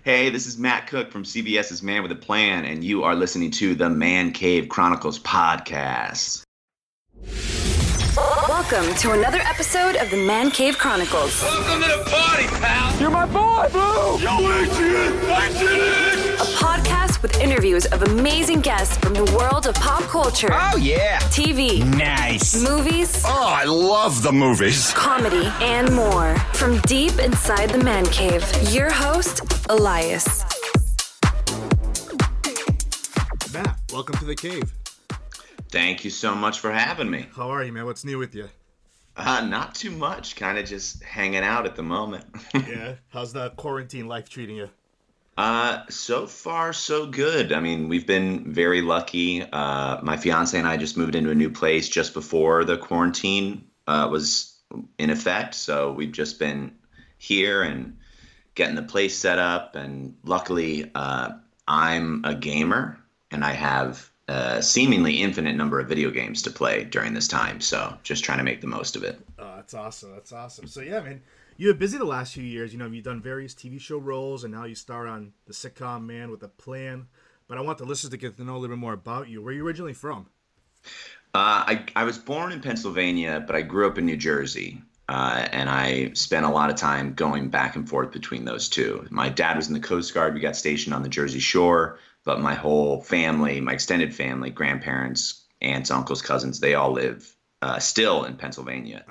Hey, this is Matt Cook from CBS's Man with a Plan, and you are listening to the Man Cave Chronicles podcast. Welcome to another episode of the Man Cave Chronicles. Welcome to the party, pal! You're my boy, Blue! Yo, Adrian! A podcast with interviews of amazing guests from the world of pop culture. Oh, yeah! TV. Nice! Movies. Oh, I love the movies! Comedy and more. From deep inside the Man Cave, your host, Elias. Matt, welcome to the cave. Thank you so much for having me. How are you, man? What's new with you? Not too much, kind of just hanging out at the moment. Yeah. How's the quarantine life treating you? So far, so good. I mean, we've been very lucky. My fiance and I just moved into a new place just before the quarantine was in effect. So we've just been here and getting the place set up. And luckily, I'm a gamer and I have a seemingly infinite number of video games to play during this time. So just trying to make the most of it. Oh, that's awesome. That's awesome. So, yeah, man, you were busy the last few years. You know, you've done various TV show roles, and now you star on the sitcom Man with a Plan. But I want the listeners to get to know a little bit more about you. Where are you originally from? I was born in Pennsylvania, but I grew up in New Jersey. And I spent a lot of time going back and forth between those two. My dad was in the Coast Guard. We got stationed on the Jersey Shore. But my whole family, my extended family, grandparents, aunts, uncles, cousins, they all live still in Pennsylvania.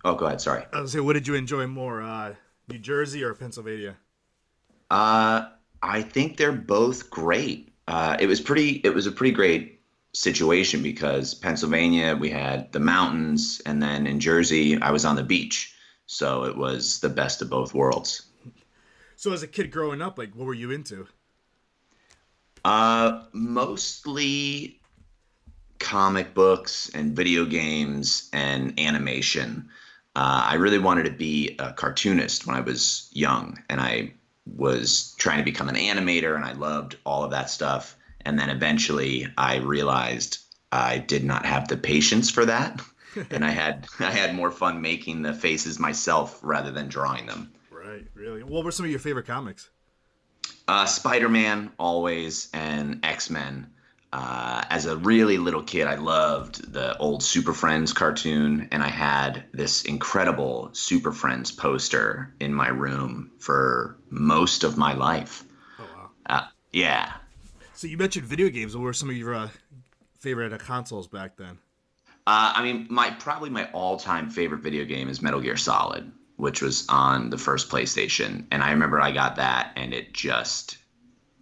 Oh, go ahead. Sorry. I was saying, what did you enjoy more, New Jersey or Pennsylvania? I think they're both great. It was a pretty great situation because Pennsylvania, we had the mountains, and then in Jersey, I was on the beach. So it was the best of both worlds. So as a kid growing up, like, what were you into? Mostly comic books and video games and animation. I really wanted to be a cartoonist when I was young, and I was trying to become an animator, and I loved all of that stuff. And then eventually I realized I did not have the patience for that, and I had more fun making the faces myself rather than drawing them. Right, really. What were some of your favorite comics? Spider-Man always, and X-Men. As a really little kid, I loved the old Super Friends cartoon, and I had this incredible Super Friends poster in my room for most of my life. Oh, wow. Yeah. So you mentioned video games. What were some of your favorite consoles back then? I mean, my all-time favorite video game is Metal Gear Solid, which was on the first PlayStation. And I remember I got that, and it just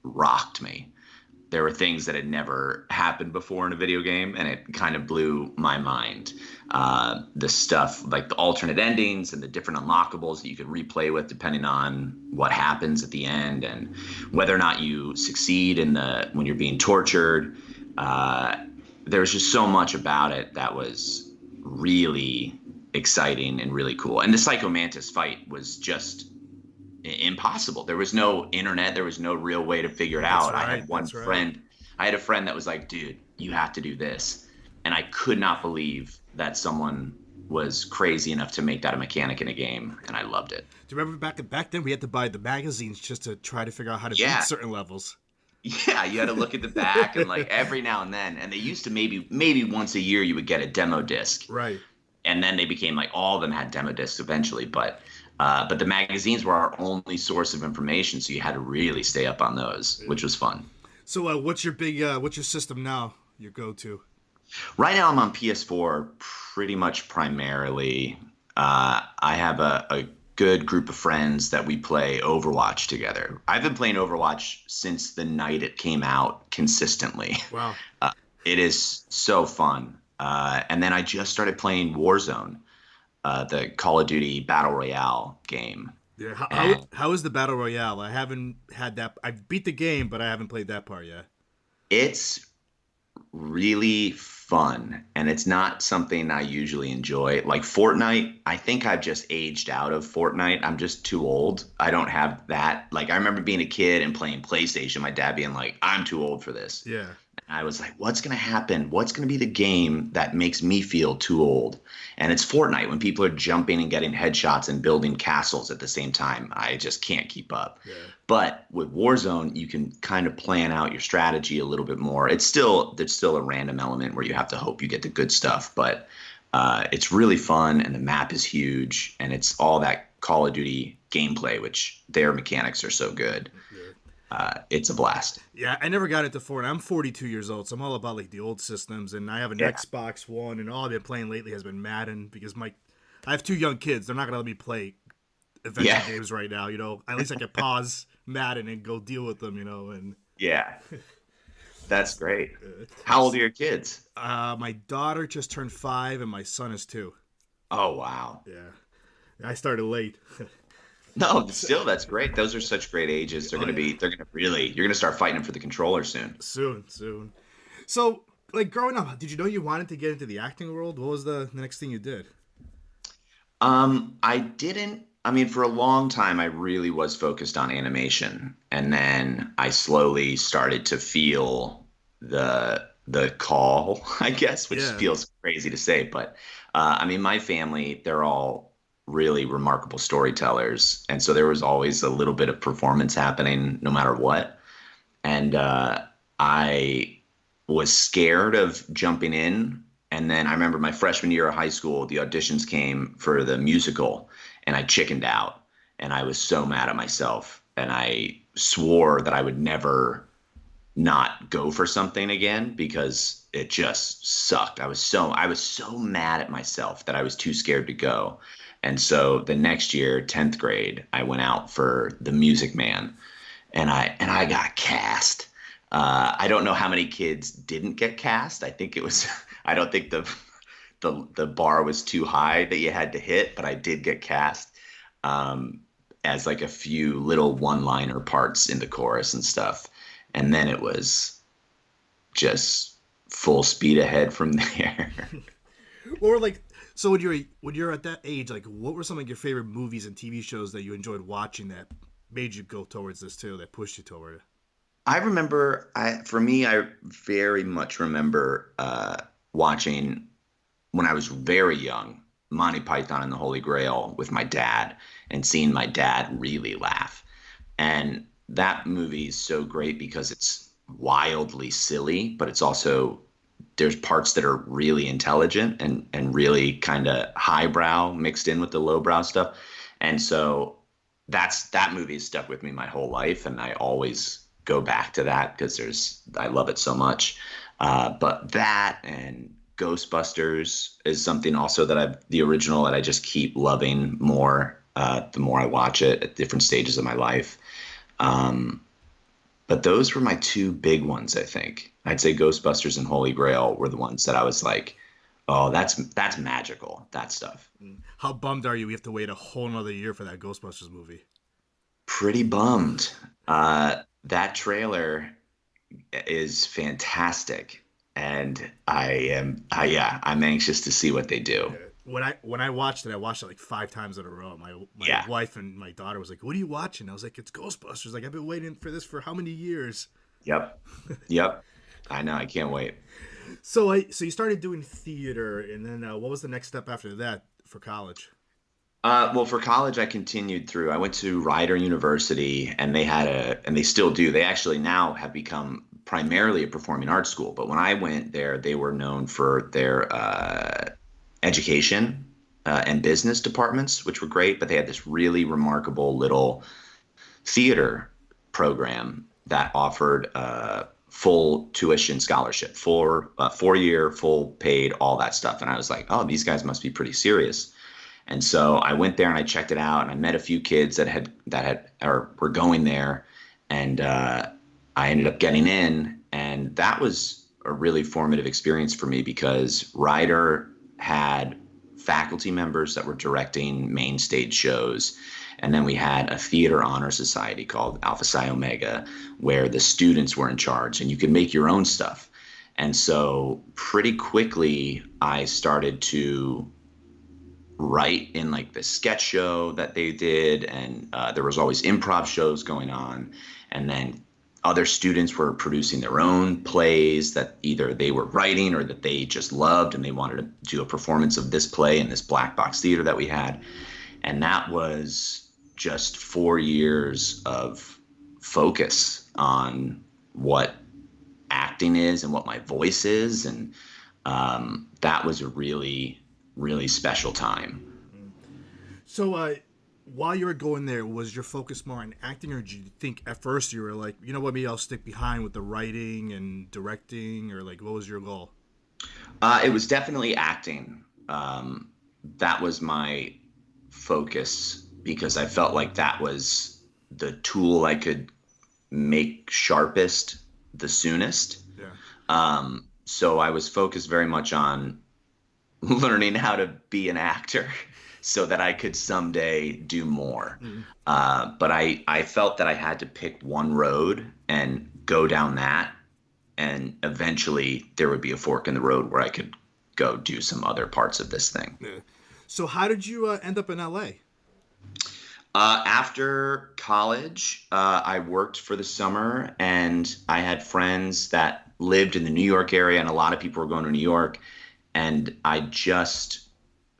rocked me. There were things that had never happened before in a video game, and it kind of blew my mind. The stuff like the alternate endings and the different unlockables that you could replay with depending on what happens at the end and whether or not you succeed when you're being tortured. There was just so much about it that was really exciting and really cool. And the Psycho Mantis fight was just impossible. There was no internet. There was no real way to figure it out. Right, I had one friend. I had a friend that was like, dude, you have to do this. And I could not believe that someone was crazy enough to make that a mechanic in a game. And I loved it. Do you remember back then we had to buy the magazines just to try to figure out how to beat certain levels? Yeah, you had to look at the back and like every now and then. And they used to maybe once a year you would get a demo disc. Right. And then they became like all of them had demo discs eventually. But the magazines were our only source of information, so you had to really stay up on those, which was fun. So what's your system now, your go-to? Right now I'm on PS4 pretty much primarily. I have a good group of friends that we play Overwatch together. I've been playing Overwatch since the night it came out consistently. Wow. It is so fun. And then I just started playing Warzone. The Call of Duty Battle Royale game. Yeah, how is the Battle Royale? I haven't had that. I've beat the game, but I haven't played that part yet. It's really fun, and it's not something I usually enjoy. Like Fortnite, I think I've just aged out of Fortnite. I'm just too old. I don't have that. Like, I remember being a kid and playing PlayStation, my dad being like, I'm too old for this. Yeah. I was like, what's going to happen? What's going to be the game that makes me feel too old? And it's Fortnite when people are jumping and getting headshots and building castles at the same time. I just can't keep up. Yeah. But with Warzone, you can kind of plan out your strategy a little bit more. There's still a random element where you have to hope you get the good stuff, but it's really fun and the map is huge and it's all that Call of Duty gameplay, which their mechanics are so good. It's a blast. Yeah, I never got into Fortnite. I'm 42 years old, so I'm all about like the old systems, and I have an Xbox One, and all I've been playing lately has been Madden because I have two young kids. They're not gonna let me play adventure games right now. At least I can pause Madden and go deal with them. And Yeah, that's great. How old are your kids? my daughter just turned 5, and my son is 2. Oh, wow. Yeah, I started late. No, still, that's great. Those are such great ages. You're going to start fighting them for the controller soon. Soon. So, like, growing up, did you know you wanted to get into the acting world? What was the next thing you did? I didn't, I mean, for a long time, I really was focused on animation. And then I slowly started to feel the call, I guess, which feels crazy to say. But, I mean, my family, they're all really remarkable storytellers. And so there was always a little bit of performance happening no matter what. And I was scared of jumping in. And then I remember my freshman year of high school, the auditions came for the musical and I chickened out and I was so mad at myself. And I swore that I would never not go for something again because it just sucked. I was so mad at myself that I was too scared to go. And so the next year, 10th grade, I went out for The Music Man and I got cast. I don't know how many kids didn't get cast. I think it was, I don't think the bar was too high that you had to hit, but I did get cast as like a few little one-liner parts in the chorus and stuff. And then it was just full speed ahead from there. Or like, so when you're at that age, like, what were some of your favorite movies and TV shows that you enjoyed watching that made you go towards this too, that pushed you toward it? I remember, I very much remember watching when I was very young, Monty Python and the Holy Grail with my dad and seeing my dad really laugh. And that movie is so great because it's wildly silly, but it's also, there's parts that are really intelligent and really kind of highbrow mixed in with the lowbrow stuff. And so that movie has stuck with me my whole life. And I always go back to that because I love it so much. But that and Ghostbusters is something also the original that I just keep loving more the more I watch it at different stages of my life. But those were my two big ones, I think. I'd say Ghostbusters and Holy Grail were the ones that I was like, oh, that's magical, that stuff. How bummed are you we have to wait a whole nother year for that Ghostbusters movie? Pretty bummed. That trailer is fantastic. And I'm anxious to see what they do. When I watched it like 5 times in a row. My wife and my daughter was like, "What are you watching?" I was like, "It's Ghostbusters." Like, I've been waiting for this for how many years? Yep. I know. I can't wait. So you started doing theater, and then what was the next step after that for college? Well, for college, I continued through. I went to Rider University, and they still do. They actually now have become primarily a performing arts school. But when I went there, they were known for their education and business departments, which were great. But they had this really remarkable little theater program that offered full tuition scholarship, 4-year, full paid, all that stuff. And I was like, oh, these guys must be pretty serious. And so I went there and I checked it out, and I met a few kids that were going there, and I ended up getting in, and that was a really formative experience for me because Ryder had faculty members that were directing main stage shows, and then we had a theater honor society called Alpha Psi Omega, where the students were in charge, and you could make your own stuff. And so pretty quickly, I started to write in like the sketch show that they did, and there was always improv shows going on. And then other students were producing their own plays that either they were writing or that they just loved, and they wanted to do a performance of this play in this black box theater that we had. And that was just 4 years of focus on what acting is and what my voice is. And that was a really, really special time. So, while you were going there, was your focus more on acting, or did you think at first you were like, you know what, maybe I'll stick behind with the writing and directing, or like, what was your goal? It was definitely acting. That was my focus because I felt like that was the tool I could make sharpest the soonest. Yeah. So I was focused very much on learning how to be an actor so that I could someday do more. But I felt that I had to pick one road and go down that. And eventually there would be a fork in the road where I could go do some other parts of this thing. Yeah. So how did you end up in LA? After college, I worked for the summer, and I had friends that lived in the New York area, and a lot of people were going to New York. And I just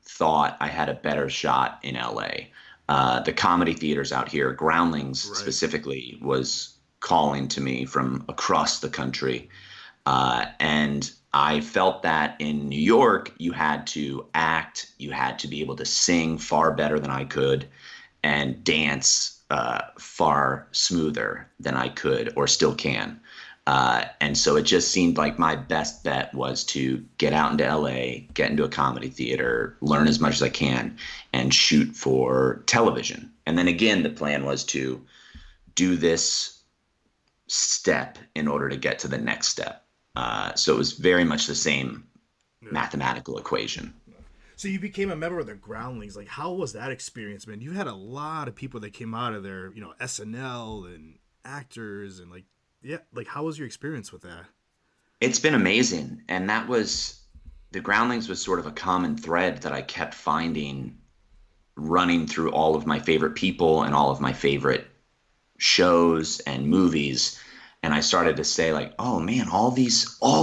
thought I had a better shot in LA. The comedy theaters out here, Groundlings specifically, was calling to me from across the country. And I felt that in New York, you had to act, you had to be able to sing far better than I could, and dance far smoother than I could or still can. And so it just seemed like my best bet was to get out into LA, get into a comedy theater, learn as much as I can, and shoot for television. And then again, the plan was to do this step in order to get to the next step. So it was very much the same mathematical equation. So you became a member of the Groundlings. Like, how was that experience, man? You had a lot of people that came out of there, you know, SNL and actors, and like, yeah, like, how was your experience with that? It's been amazing. And that was, the Groundlings was sort of a common thread that I kept finding running through all of my favorite people and all of my favorite shows and movies. And I started to say, like, oh man, all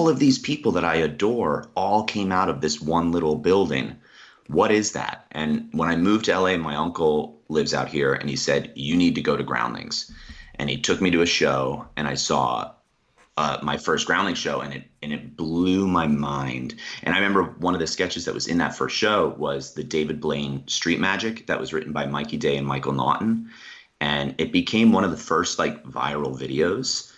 of these people that I adore all came out of this one little building. What is that? And when I moved to LA, my uncle lives out here, and he said, you need to go to Groundlings. And he took me to a show, and I saw my first Groundlings show, and it blew my mind. And I remember one of the sketches that was in that first show was the David Blaine Street Magic that was written by Mikey Day and Michael Naughton. And it became one of the first like viral videos.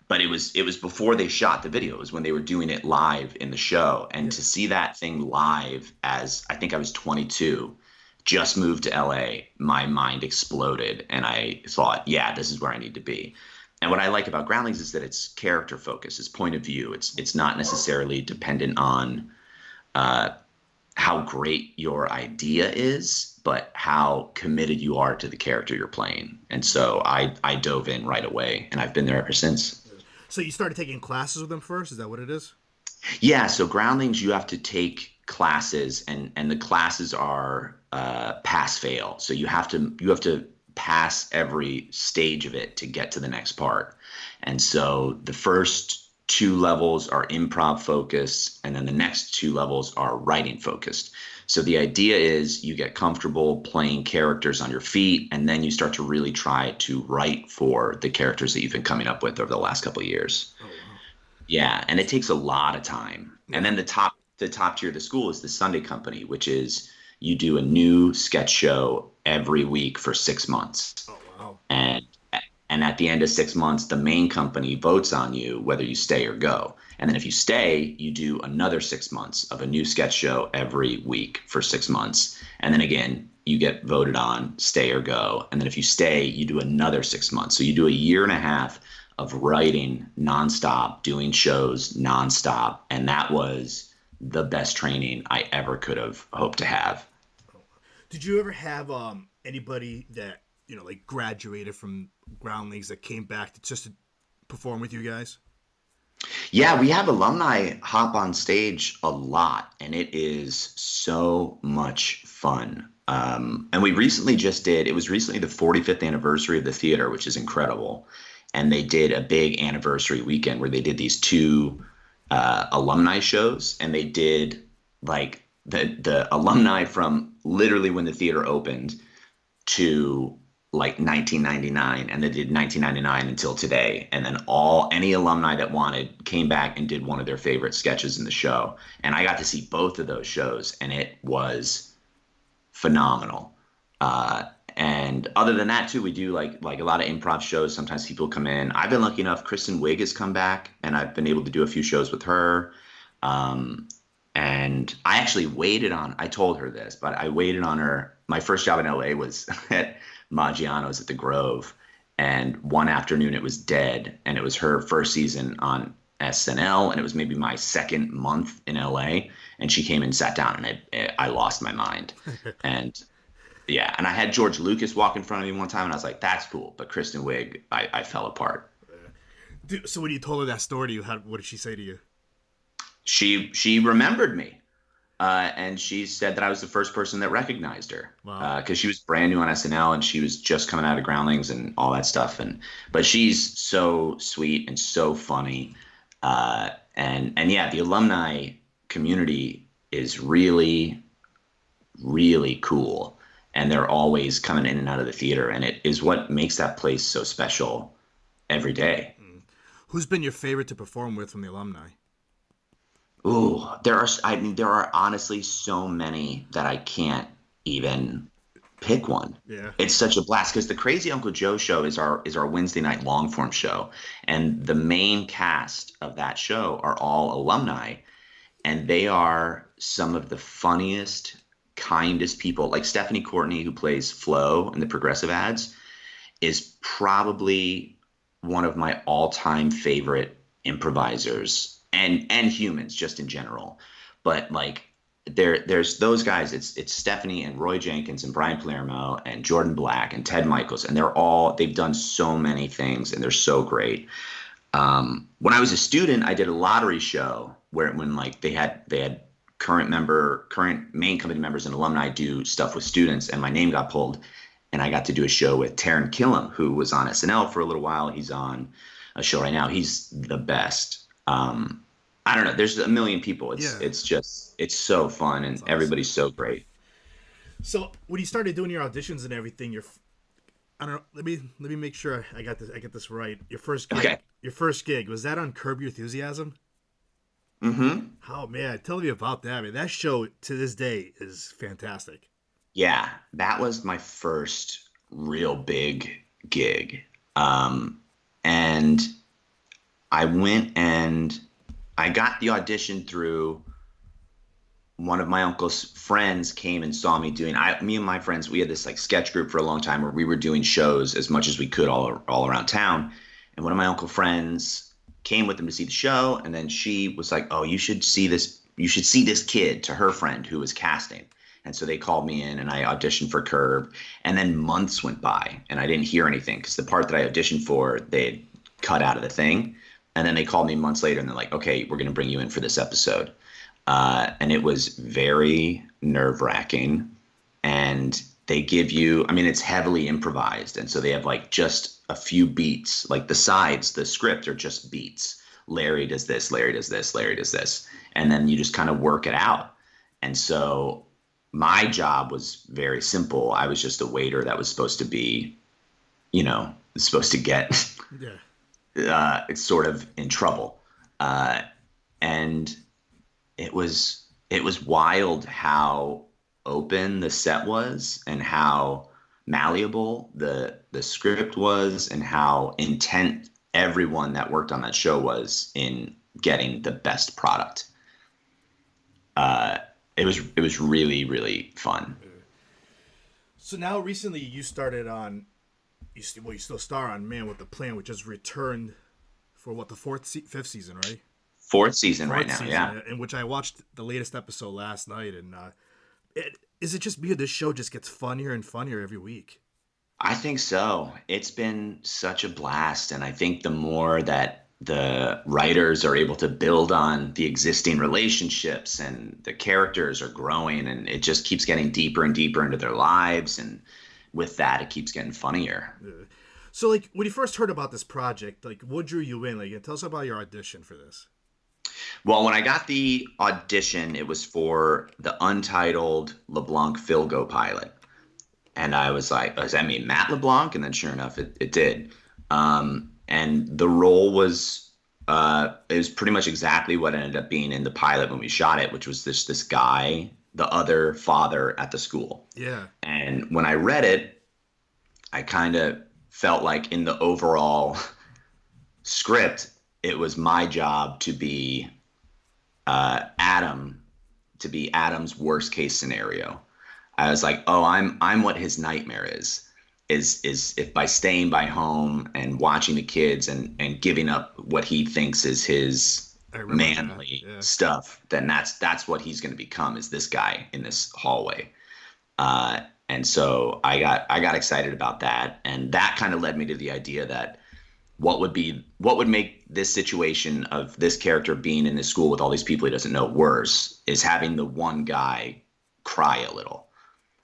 But it was before they shot the video. It was when they were doing it live in the show. And to see that thing live, as I think I was 22, just moved to LA, my mind exploded. And I thought, yeah, this is where I need to be. And what I like about Groundlings is that it's character focused, it's point of view. It's not necessarily dependent on how great your idea is, but how committed you are to the character you're playing. And so I dove in right away, and I've been there ever since. So you started taking classes with them first? Is that what it is? Yeah, so Groundlings, you have to take classes, and the classes are pass-fail. So you have to pass every stage of it to get to the next part. And so the first 2 levels are improv focused, and then the next 2 levels are writing focused. So the idea is you get comfortable playing characters on your feet, and then you start to really try to write for the characters that you've been coming up with over the last couple of years. Oh, wow. Yeah, and it takes a lot of time. Yeah. And then the top tier of the school is the Sunday Company, which is you do a new sketch show every week for 6 months. Oh, wow. And at the end of 6 months, the main company votes on you whether you stay or go. And then if you stay, you do another 6 months of a new sketch show every week for 6 months. And then again, you get voted on, stay or go. And then if you stay, you do another 6 months. So you do a year and a half of writing nonstop, doing shows nonstop. And that was the best training I ever could have hoped to have. Did you ever have anybody that, you know, like graduated from Groundlings that came back to perform with you guys? Yeah, we have alumni hop on stage a lot, and it is so much fun. And we recently just did, it was recently the 45th anniversary of the theater, which is incredible. And they did a big anniversary weekend where they did these two alumni shows, and they did like the alumni from literally when the theater opened to like 1999, and they did 1999 until today, and then any alumni that wanted came back and did one of their favorite sketches in the show, and I got to see both of those shows, and it was phenomenal. And other than that too, we do like a lot of improv shows. Sometimes people come in. I've been lucky enough, Kristen Wiig has come back, and I've been able to do a few shows with her. And I actually I told her this, but I waited on her. My first job in LA was at Maggiano's at the Grove, and one afternoon it was dead, and it was her first season on SNL, and it was maybe my second month in LA, and she came and sat down, and I lost my mind. And yeah, and I had George Lucas walk in front of me one time, and I was like, that's cool. But Kristen Wiig, I fell apart. Dude, so when you told her that story, what did she say to you? She remembered me, and she said that I was the first person that recognized her. Wow. Because she was brand new on SNL, and she was just coming out of Groundlings and all that stuff. But she's so sweet and so funny, and yeah, the alumni community is really, really cool. And they're always coming in and out of the theater, and it is what makes that place so special every day. Who's been your favorite to perform with from the alumni? Ooh, there are honestly so many that I can't even pick one. Yeah. It's such a blast because the Crazy Uncle Joe show is our Wednesday night long form show, and the main cast of that show are all alumni, and they are some of the funniest, kindest people. Like Stephanie Courtney, who plays Flo in the Progressive ads, is probably one of my all-time favorite improvisers and humans just in general. But like there's those guys. It's Stephanie and Roy Jenkins and Brian Palermo and Jordan Black and Ted Michaels, and they've done so many things, and they're so great. When I was a student, I did a lottery show when like they had current main company members and alumni do stuff with students, and my name got pulled, and I got to do a show with Taron Killam, who was on SNL for a little while. He's on a show right now. He's the best. I don't know. There's a million people. It's so fun, and awesome. Everybody's so great. So when you started doing your auditions and everything, I don't know. Let me make sure I get this right. Your first gig, okay. Your first gig, was that on Curb Your Enthusiasm? Mm-hmm. Oh man, tell me about that. I mean, that show to this day is fantastic. Yeah, that was my first real big gig. And I went and I got the audition through one of my uncle's friends came and saw me me and my friends, we had this like sketch group for a long time where we were doing shows as much as we could all around town. And one of my uncle friends came with them to see the show, and then she was like, oh, you should see this kid, to her friend who was casting. And so they called me in, and I auditioned for Curb, and then months went by and I didn't hear anything because the part that I auditioned for they had cut out of the thing. And then they called me months later, and they're like, okay, we're going to bring you in for this episode. And it was very nerve-wracking, and they give you, I mean, it's heavily improvised. And so they have like just a few beats, like the script are just beats. Larry does this, Larry does this, Larry does this. And then you just kind of work it out. And so my job was very simple. I was just a waiter that was supposed to be, supposed to get sort of in trouble. And it was wild how open the set was and how malleable the script was and how intent everyone that worked on that show was in getting the best product. It was really, really fun. So now recently you started on, you still star on Man with the Plan, which has returned for the fifth season, right? Fourth season right now, yeah. In which I watched the latest episode last night, and is it just weird? This show just gets funnier and funnier every week. I think so. It's been such a blast, and I think the more that the writers are able to build on the existing relationships, and the characters are growing, and it just keeps getting deeper and deeper into their lives. And with that, it keeps getting funnier. So, like, when you first heard about this project, like, what drew you in? Like, tell us about your audition for this. Well, when I got the audition, it was for the untitled LeBlanc Philgo pilot. And I was like, does that mean Matt LeBlanc? And then sure enough, it did. And the role was, it was pretty much exactly what ended up being in the pilot when we shot it, which was this guy, the other father at the school. Yeah. And when I read it, I kind of felt like in the overall script, it was my job to be Adam, to be Adam's worst case scenario. I was like, oh, I'm what his nightmare is if by staying by home and watching the kids and giving up what he thinks is his manly stuff, then that's what he's going to become, is this guy in this hallway. And so I got excited about that, and that kind of led me to the idea that what would make this situation of this character being in this school with all these people he doesn't know worse is having the one guy cry a little.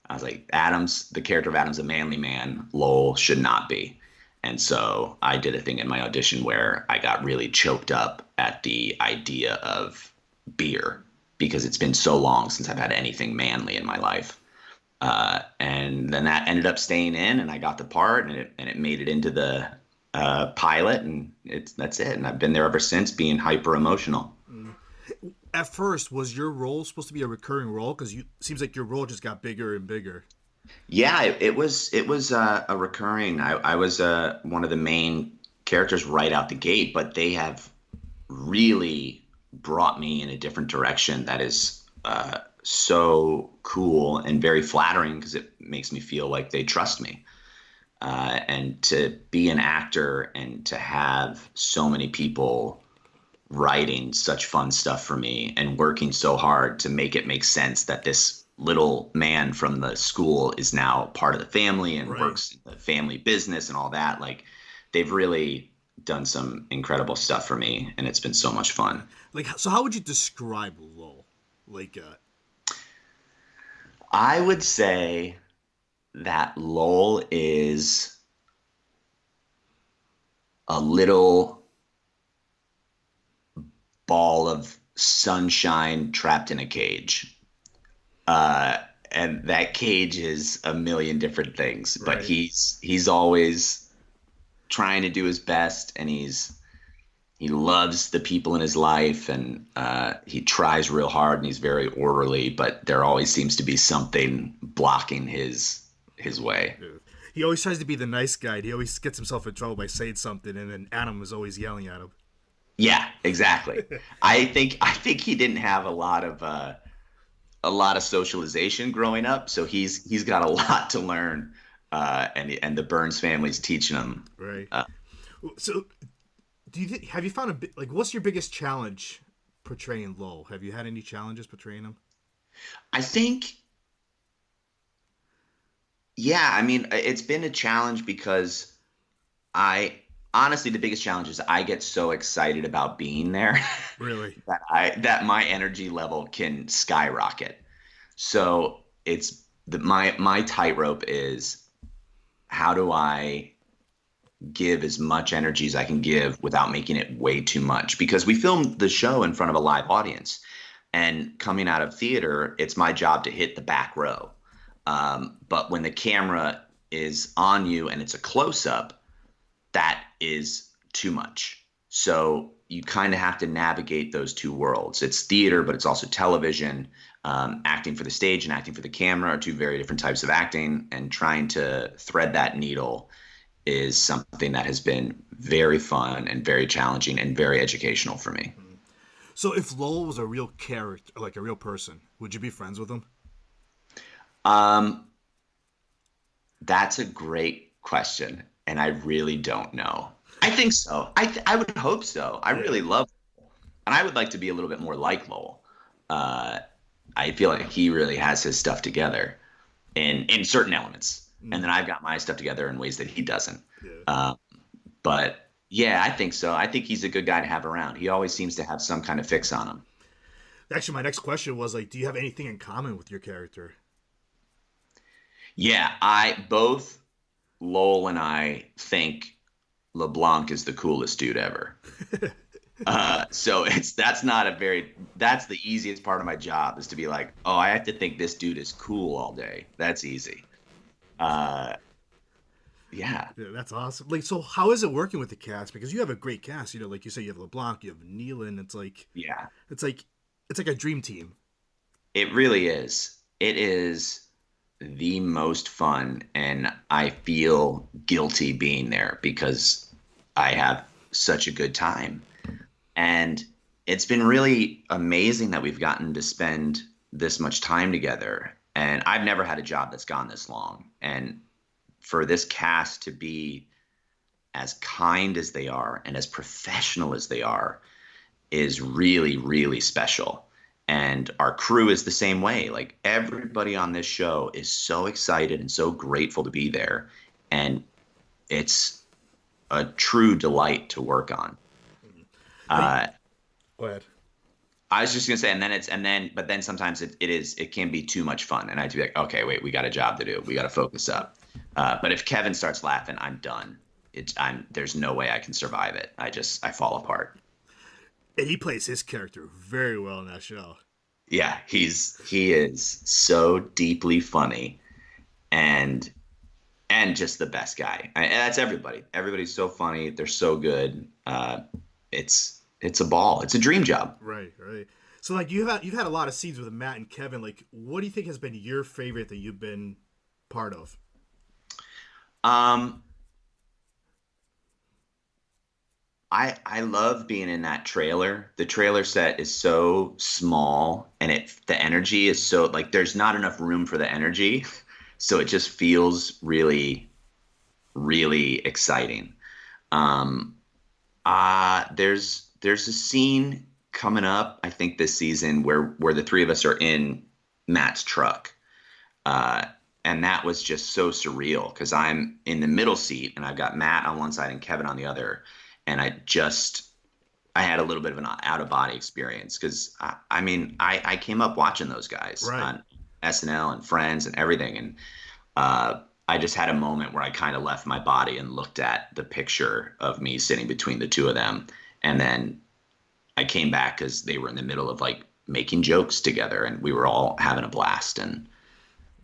I was like, the character of Adam's a manly man. Lowell should not be. And so I did a thing in my audition where I got really choked up at the idea of beer, because it's been so long since I've had anything manly in my life. And then that ended up staying in, and I got the part, and it made it into the pilot, and that's it. And I've been there ever since, being hyper emotional. At first, was your role supposed to be a recurring role? Because seems like your role just got bigger and bigger. Yeah, it was a recurring. I was one of the main characters right out the gate, but they have really brought me in a different direction that is so cool and very flattering, because it makes me feel like they trust me. And to be an actor and to have so many people writing such fun stuff for me and working so hard to make it make sense that this little man from the school is now part of the family and works in the family business and all that. Like, they've really done some incredible stuff for me, and it's been so much fun. Like, so how would you describe Lowell? Like, I would say that Lowell is a little ball of sunshine trapped in a cage. And that cage is a million different things, but he's always trying to do his best, and he loves the people in his life, and he tries real hard, and he's very orderly, but there always seems to be something blocking his way. He always tries to be the nice guy. He always gets himself in trouble by saying something, and then Adam is always yelling at him. Yeah, exactly. I think he didn't have a lot of socialization growing up, so he's got a lot to learn, and the Burns family's teaching him. Right. So, have you found what's your biggest challenge portraying Lowell? Have you had any challenges portraying him? I think, yeah. I mean, it's been a challenge because honestly, the biggest challenge is I get so excited about being there. Really? that my energy level can skyrocket. So it's my tightrope is, how do I give as much energy as I can give without making it way too much? Because we filmed the show in front of a live audience, and coming out of theater, it's my job to hit the back row. But when the camera is on you and it's a close-up, that is too much. So you kind of have to navigate those two worlds. It's theater, but it's also television. Acting for the stage and acting for the camera are two very different types of acting, and trying to thread that needle is something that has been very fun and very challenging and very educational for me. So if Lowell was a real character, like a real person, would you be friends with him? That's a great question, and I really don't know. I think so. I would hope so. I really love Lowell, and I would like to be a little bit more like Lowell. I feel like he really has his stuff together in certain elements, and then I've got my stuff together in ways that he doesn't. Yeah. But Yeah, I think so. I think he's a good guy to have around. He always seems to have some kind of fix on him. Actually, my next question was like, do you have anything in common with your character? Yeah, I both Lowell and I think LeBlanc is the coolest dude ever. So that's the easiest part of my job is to be like, oh, I have to think this dude is cool all day. That's easy. Uh, yeah, Yeah, that's awesome. Like, so how is it working with the cast? Because you have a great cast. You know, like you say, you have LeBlanc, you have Nealon. yeah, It's like, it's like a dream team. it really is. It is the most fun, and I feel guilty being there because I have such a good time. And it's been really amazing that we've gotten to spend this much time together. And I've never had a job that's gone this long. And for this cast to be as kind as they are and as professional as they are is really, really special. And our crew is the same way. Like everybody on this show is so excited and so grateful to be there. And it's a true delight to work on. Uh, Go ahead. I was just gonna say, but then sometimes it can be too much fun, and I have to be like, okay, wait, we got a job to do, we got to focus up. But if Kevin starts laughing, I'm done. There's no way I can survive it. I fall apart. And he plays his character very well in that show. Yeah, he is so deeply funny, and just the best guy. And that's everybody. Everybody's so funny. They're so good. It's a ball. It's a dream job. Right, right. So like you've had a lot of scenes with Matt and Kevin. Like, what do you think has been your favorite that you've been part of? Um, I love being in that trailer. The trailer set is so small, and the energy is so like there's not enough room for the energy, so it just feels really, really exciting. Um, there's a scene coming up, I think this season where the three of us are in Matt's truck. And that was just so surreal because I'm in the middle seat and I've got Matt on one side and Kevin on the other. And I had a little bit of an out of body experience because I came up watching those guys Right. on SNL and Friends and everything. And I just had a moment where I kind of left my body and looked at the picture of me sitting between the two of them. And then I came back because they were in the middle of like making jokes together and we were all having a blast. And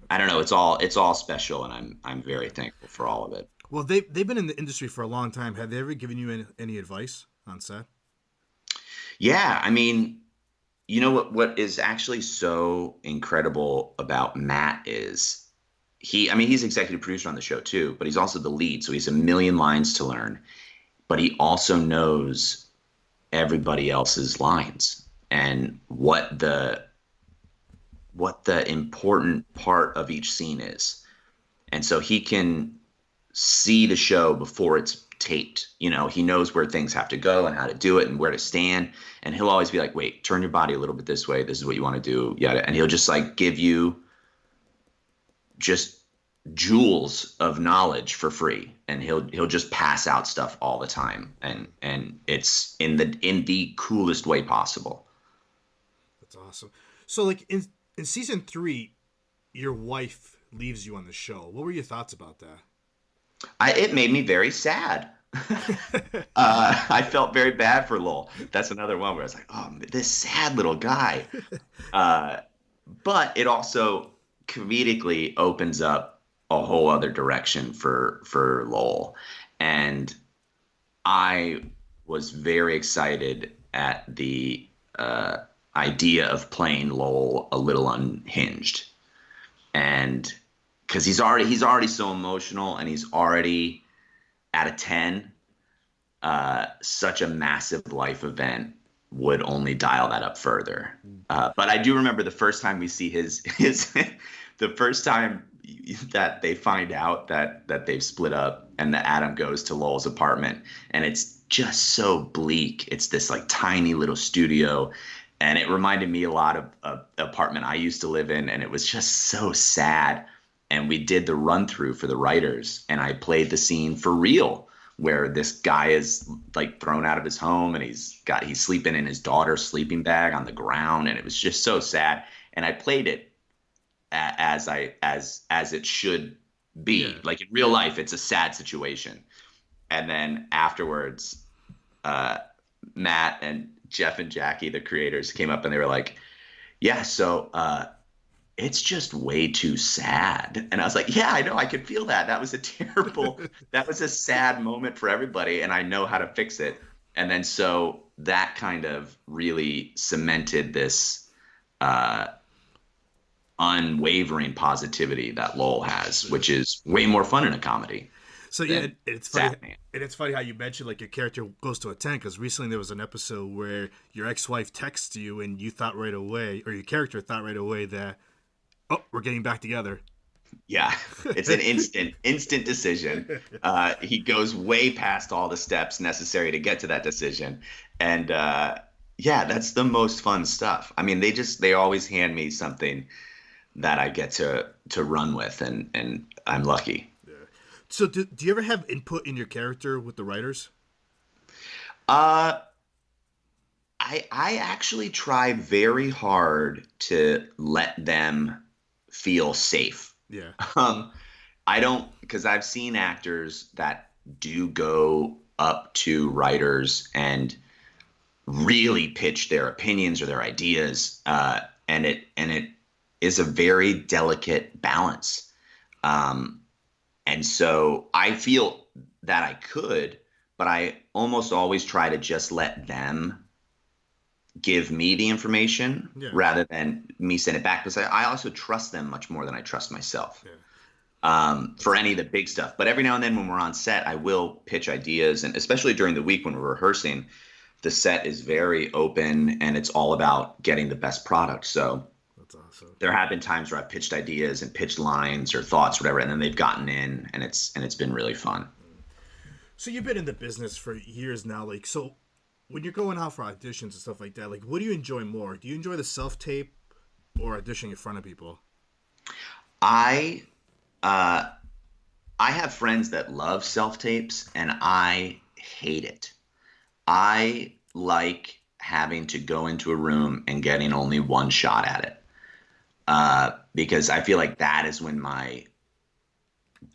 I don't know, it's all special. And I'm very thankful for all of it. Well, they've been in the industry for a long time. Have they ever given you any advice on set? Yeah. I mean, you know what is actually so incredible about Matt is he's executive producer on the show too, but he's also the lead. So he's a million lines to learn, but he also knows everybody else's lines and what the important part of each scene is. And so he can see the show before it's taped. You know, he knows where things have to go and how to do it and where to stand. And he'll always be like, wait, turn your body a little bit this way. This is what you want to do. Yeah. And he'll just like give you just jewels of knowledge for free. And he'll just pass out stuff all the time. And it's in the coolest way possible. That's awesome. So like in season 3, your wife leaves you on the show. What were your thoughts about that? It made me very sad. I felt very bad for Lowell. That's another one where I was like, oh, this sad little guy. But it also comedically opens up a whole other direction for Lowell. And I was very excited at the idea of playing Lowell a little unhinged. And because he's already so emotional and he's already at a 10, such a massive life event would only dial that up further. But I do remember the first time we see his the first time that they find out that they've split up and that Adam goes to Lowell's apartment and it's just so bleak. It's this like tiny little studio. And it reminded me a lot of the apartment I used to live in. And it was just so sad. And we did the run through for the writers and I played the scene for real where this guy is like thrown out of his home and he's sleeping in his daughter's sleeping bag on the ground, and it was just so sad. And I played it as it should be. Yeah. Like in real life, it's a sad situation. And then afterwards, Matt and Jeff and Jackie, the creators, came up and they were like, yeah, so it's just way too sad. And I was like, yeah, I know, I could feel that. That was a sad moment for everybody, and I know how to fix it. And then so that kind of really cemented this unwavering positivity that Lowell has, which is way more fun in a comedy. So yeah, it's funny. Sad Man. And it's funny how you mentioned like your character goes to a 10, because recently there was an episode where your ex-wife texts you and you thought right away, or your character thought right away that, oh, we're getting back together. Yeah, it's an instant decision. He goes way past all the steps necessary to get to that decision. And yeah, that's the most fun stuff. I mean, they always hand me something that I get to run with, and I'm lucky. So do you ever have input in your character with the writers? I actually try very hard to let them feel safe. Yeah. I don't, because I've seen actors that do go up to writers and really pitch their opinions or their ideas, and it is a very delicate balance. And so I feel that I could, but I almost always try to just let them give me the information rather than me send it back, because I also trust them much more than I trust myself for any of the big stuff. But every now and then when we're on set, I will pitch ideas, and especially during the week when we're rehearsing, the set is very open and it's all about getting the best product. So That's awesome. there have been times where I've pitched ideas and pitched lines or thoughts, whatever, and then they've gotten in, and it's been really fun. So you've been in the business for years now. Like, so when you're going out for auditions and stuff like that, like, what do you enjoy more? Do you enjoy the self-tape or auditioning in front of people? I have friends that love self-tapes, and I hate it. I like having to go into a room and getting only one shot at it. Because I feel like that is when my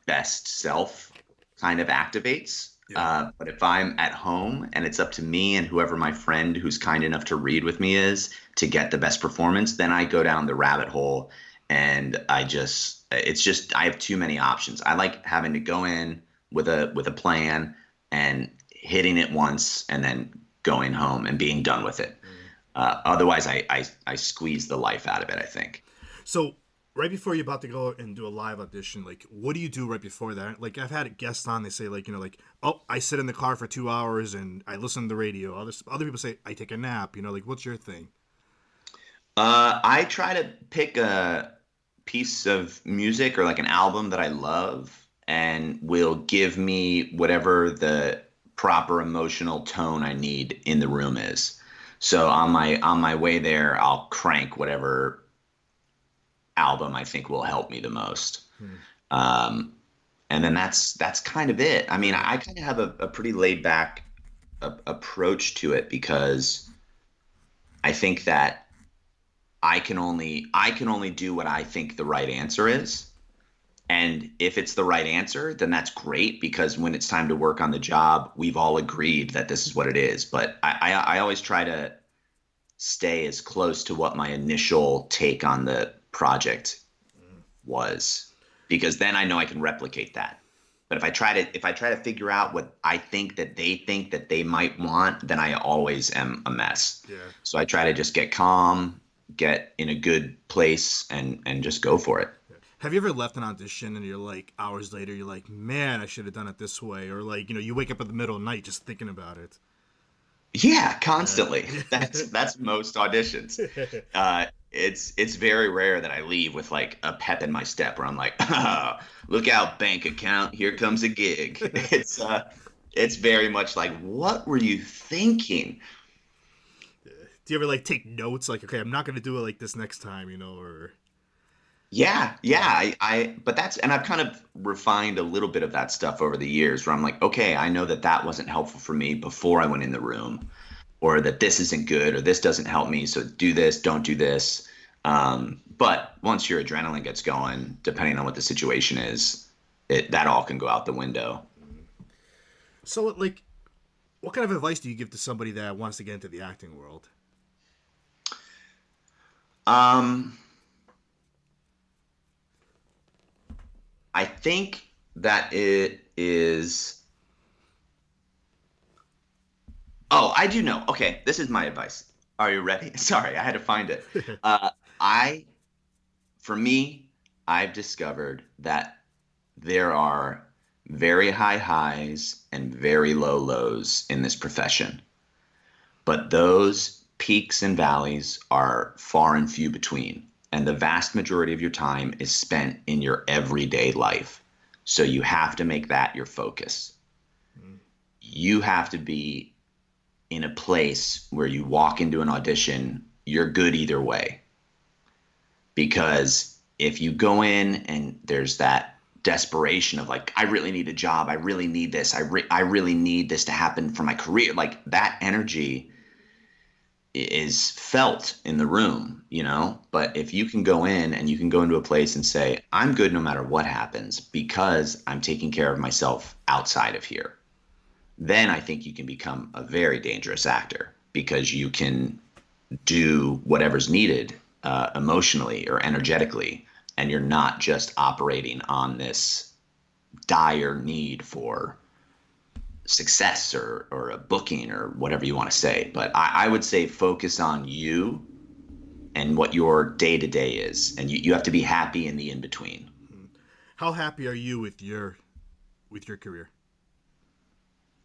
best self kind of activates. But if I'm at home and it's up to me and whoever my friend who's kind enough to read with me is to get the best performance, then I go down the rabbit hole, and I have too many options. I like having to go in with a plan and hitting it once and then going home and being done with it. Otherwise, I squeeze the life out of it, I think. So right before you're about to go and do a live audition, like, what do you do right before that? Like, I've had guests on, they say, like, like, oh, I sit in the car for 2 hours and I listen to the radio. Other people say I take a nap. Like, what's your thing? I try to pick a piece of music or like an album that I love and will give me whatever the proper emotional tone I need in the room is. So on my way there, I'll crank whatever album I think will help me the most. And then that's kind of it. I mean, I kind of have a pretty laid back approach to it, because I think that I can only do what I think the right answer is. And if it's the right answer, then that's great, because when it's time to work on the job, we've all agreed that this is what it is. But I always try to stay as close to what my initial take on the project was, because then I know I can replicate that. But if I try to figure out what I think that they might want, then I always am a mess. Yeah. So I try to just get calm, get in a good place, and just go for it. Have you ever left an audition and you're like, hours later, you're like, man, I should have done it this way? Or like, you wake up in the middle of the night just thinking about it. Yeah, constantly. That's most auditions. It's very rare that I leave with like a pep in my step where I'm like, oh, look out, bank account, here comes a gig. It's very much like, what were you thinking? Do you ever like take notes like, okay, I'm not going to do it like this next time, or? But and I've kind of refined a little bit of that stuff over the years where I'm like, okay, I know that that wasn't helpful for me before I went in the room, or that this isn't good, or this doesn't help me. So do this, don't do this. But once your adrenaline gets going, depending on what the situation is, that all can go out the window. So, like, what kind of advice do you give to somebody that wants to get into the acting world? I think that it is. Oh, I do know. Okay, this is my advice. Are you ready? Sorry, I had to find it. I, for me, I've discovered that there are very high highs and very low lows in this profession. But those peaks and valleys are far and few between. And the vast majority of your time is spent in your everyday life. So you have to make that your focus. You have to be in a place where you walk into an audition, you're good either way. Because if you go in and there's that desperation of like, I really need a job, I really need this, I really need this to happen for my career, like that energy is felt in the room, but if you can go in and you can go into a place and say, I'm good no matter what happens because I'm taking care of myself outside of here, then I think you can become a very dangerous actor because you can do whatever's needed emotionally or energetically, and you're not just operating on this dire need for success or a booking or whatever you want to say. But I would say focus on you and what your day-to-day is, and you have to be happy in the in-between. How happy are you with your career?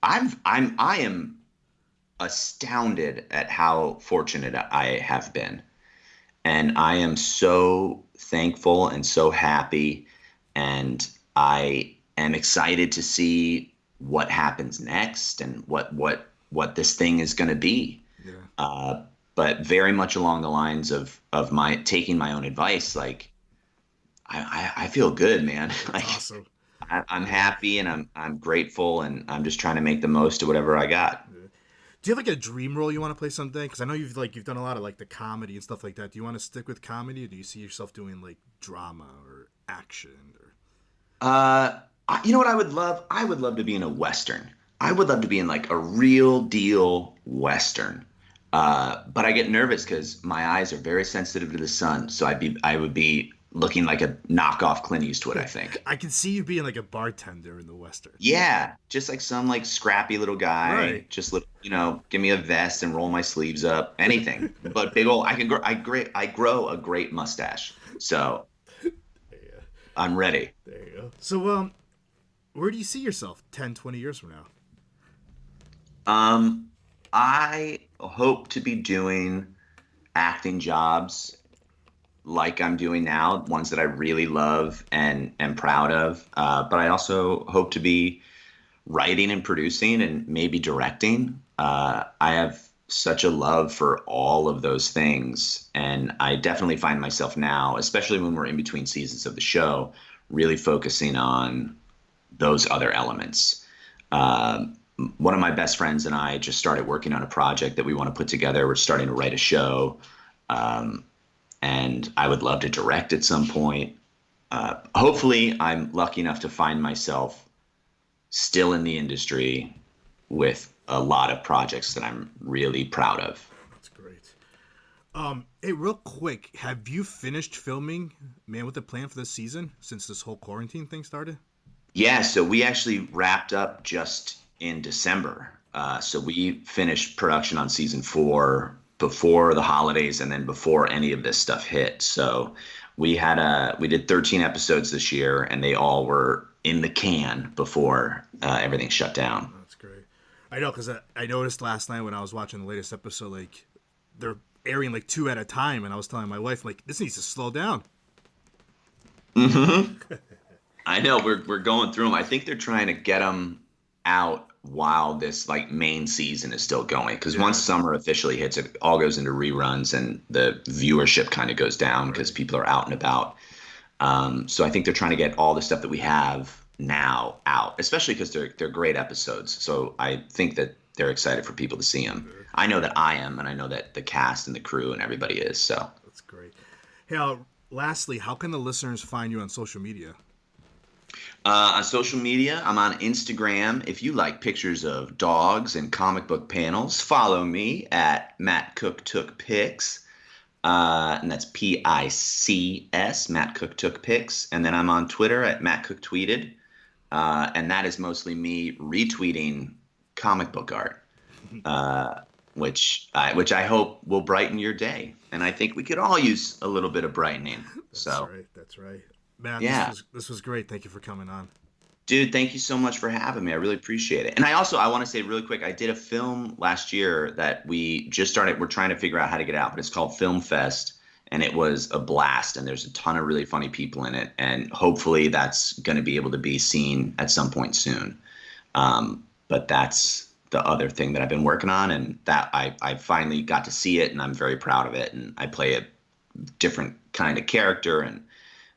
I am astounded at how fortunate I have been. And I am so thankful and so happy, and I am excited to see what happens next and what this thing is going to be. Yeah. But very much along the lines of my taking my own advice, like I feel good, man. Like, awesome. I'm happy and I'm grateful, and I'm just trying to make the most of whatever I got. Do you have like a dream role you want to play someday? Because I know you've done a lot of like the comedy and stuff like that. Do you want to stick with comedy, or do you see yourself doing like drama or action? Or you know what I would love? I would love to be in a Western. I would love to be in like a real deal Western. But I get nervous because my eyes are very sensitive to the sun. So I would be looking like a knockoff Clint Eastwood, I think. I can see you being like a bartender in the Western. Yeah, just like some like scrappy little guy. Right. Just give me a vest and roll my sleeves up. Anything, but big old. I grow a great mustache. So I'm ready. There you go. So where do you see yourself 10, 20 years from now? I hope to be doing acting jobs like I'm doing now, ones that I really love and am proud of. But I also hope to be writing and producing and maybe directing. I have such a love for all of those things. And I definitely find myself now, especially when we're in between seasons of the show, really focusing on those other elements. One of my best friends and I just started working on a project that we want to put together. We're starting to write a show. And I would love to direct at some point. Hopefully, I'm lucky enough to find myself still in the industry with a lot of projects that I'm really proud of. That's great. Hey, real quick, have you finished filming Man with a Plan for this season since this whole quarantine thing started? Yeah, so we actually wrapped up just in December. So we finished production on season 4 before the holidays and then before any of this stuff hit. So we did 13 episodes this year, and they all were in the can before everything shut down. That's great. I know, because I noticed last night when I was watching the latest episode, like they're airing like 2 at a time, and I was telling my wife, like, this needs to slow down. Mm-hmm. I know, we're going through them. I think they're trying to get them out while this like main season is still going, because once summer officially hits, it all goes into reruns and the viewership kind of goes down because people are out and about. So I think they're trying to get all the stuff that we have now out, especially because they're great episodes. So I think that they're excited for people to see them. I know that I am, and I know that the cast and the crew and everybody is. So That's great. Hey, lastly, how can the listeners find you on social media? On social media, I'm on Instagram. If you like pictures of dogs and comic book panels, follow me at Matt Cook Took Pics. And that's Pics, Matt Cook Took Pics. And then I'm on Twitter at Matt Cook Tweeted. And that is mostly me retweeting comic book art, which I hope will brighten your day. And I think we could all use a little bit of brightening. That's right. Matt, yeah. This was great. Thank you for coming on. Dude, thank you so much for having me. I really appreciate it. And I want to say really quick, I did a film last year that we just started. We're trying to figure out how to get out, but it's called Film Fest, and it was a blast. And there's a ton of really funny people in it. And hopefully that's going to be able to be seen at some point soon. But that's the other thing that I've been working on, and that I finally got to see it, and I'm very proud of it. And I play a different kind of character and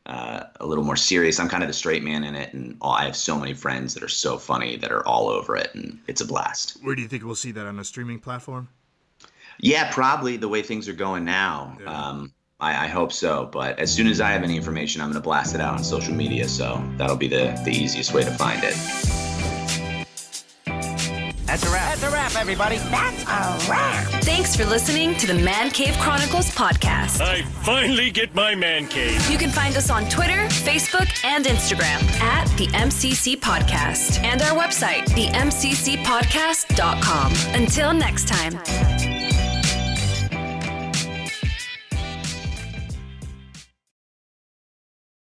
a little more serious. I'm kind of the straight man in it, and I have so many friends that are so funny that are all over it, and it's a blast. Where do you think we'll see that, on a streaming platform? Yeah, probably the way things are going now. Yeah. I hope so, but as soon as I have any information, I'm going to blast it out on social media, so that'll be the easiest way to find it. That's a wrap. That's a wrap, everybody. That's a wrap. Thanks for listening to the Man Cave Chronicles podcast. I finally get my man cave. You can find us on Twitter, Facebook, and Instagram at the MCC Podcast, and our website, themccpodcast.com. Until next time.